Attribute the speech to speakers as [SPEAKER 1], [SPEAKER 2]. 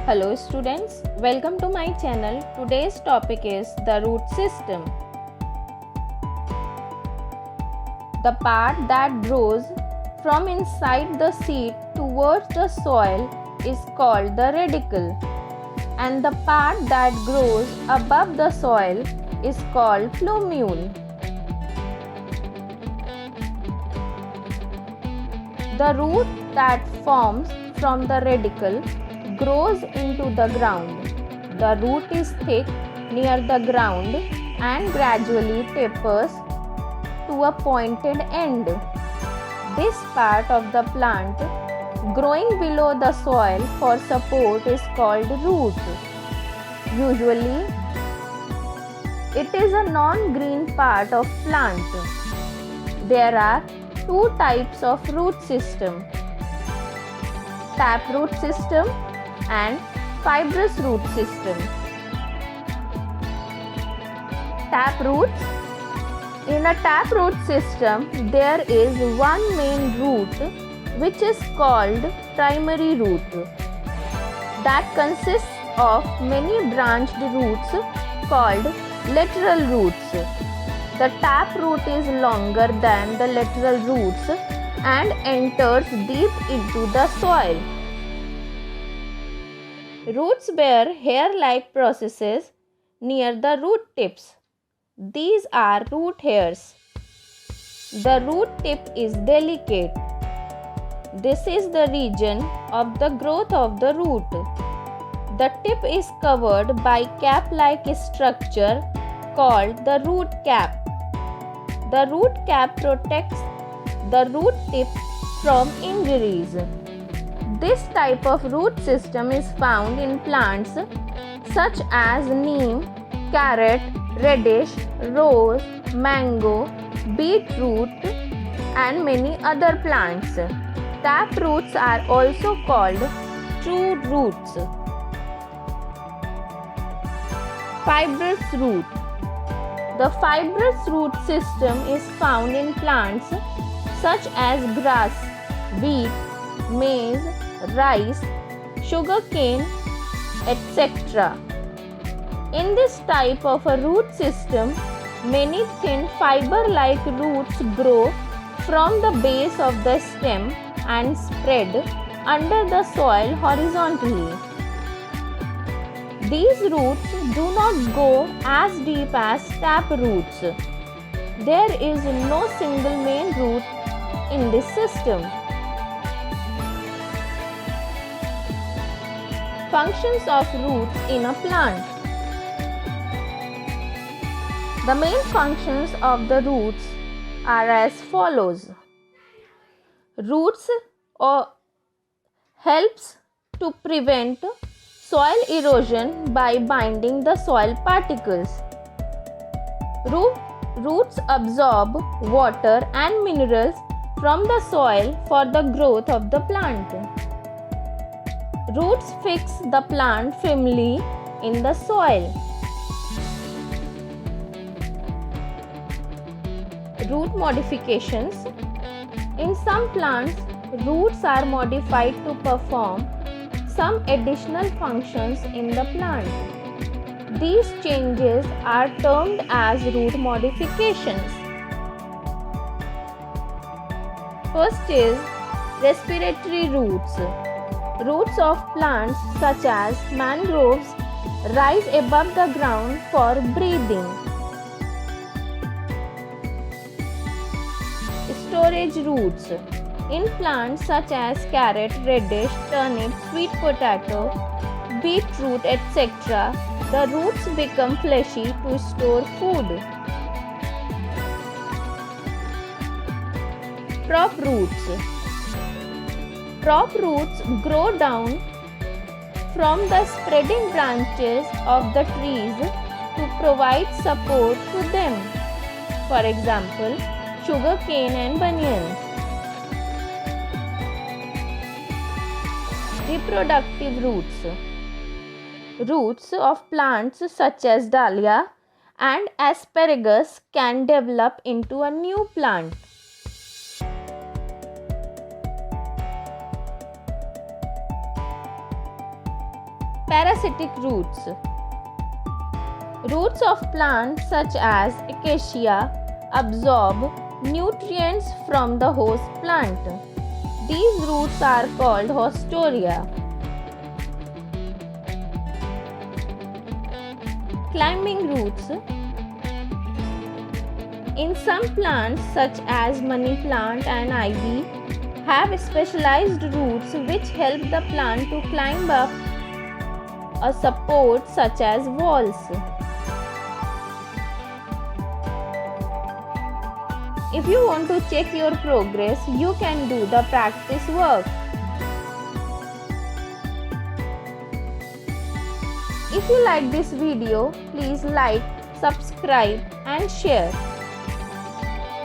[SPEAKER 1] Hello students, welcome to my channel. Today's topic is the root system. The part that grows from inside the seed towards the soil is called the radicle, and the part that grows above the soil is called plumule. The root that forms from the radicle grows into the ground. The root is thick near the ground and gradually tapers to a pointed end. This part of the plant growing below the soil for support is called root. Usually, it is a non-green part of plant. There are two types of root system: taproot system and fibrous root system. Taproots. In a taproot system, there is one main root which is called primary root that consists of many branched roots called lateral roots. The taproot is longer than the lateral roots and enters deep into the soil. Roots bear hair-like processes near the root tips. These are root hairs. The root tip is delicate. This is the region of the growth of the root. The tip is covered by cap-like structure called the root cap. The root cap protects the root tip from injuries. This type of root system is found in plants such as neem, carrot, radish, rose, mango, beetroot, and many other plants. Tap roots are also called true roots. Fibrous root. The fibrous root system is found in plants such as grass, wheat, maize, rice, sugarcane, etc. In this type of a root system, many thin fiber-like roots grow from the base of the stem and spread under the soil horizontally. These roots do not go as deep as tap roots. There is no single main root in this system. Functions of roots in a plant. The main functions of the roots are as follows. Roots helps to prevent soil erosion by binding the soil particles. Roots absorb water and minerals from the soil for the growth of the plant. Roots fix the plant firmly in the soil. Root modifications. In some plants, roots are modified to perform some additional functions in the plant. These changes are termed as root modifications. First is respiratory roots. Roots of plants such as mangroves rise above the ground for breathing. Storage roots. In plants such as carrot, radish, turnip, sweet potato, beetroot, etc., the roots become fleshy to store food. Prop roots. Prop roots grow down from the spreading branches of the trees to provide support to them. For example, sugarcane and banyan. Reproductive roots. Roots of plants such as dahlia and asparagus can develop into a new plant. Parasitic roots. Roots of plants such as acacia absorb nutrients from the host plant. These roots are called haustoria. Climbing roots. In some plants such as money plant and ivy have specialized roots which help the plant to climb up a support such as walls. If you want to check your progress, you can do the practice work. If you like this video, please like, subscribe and share.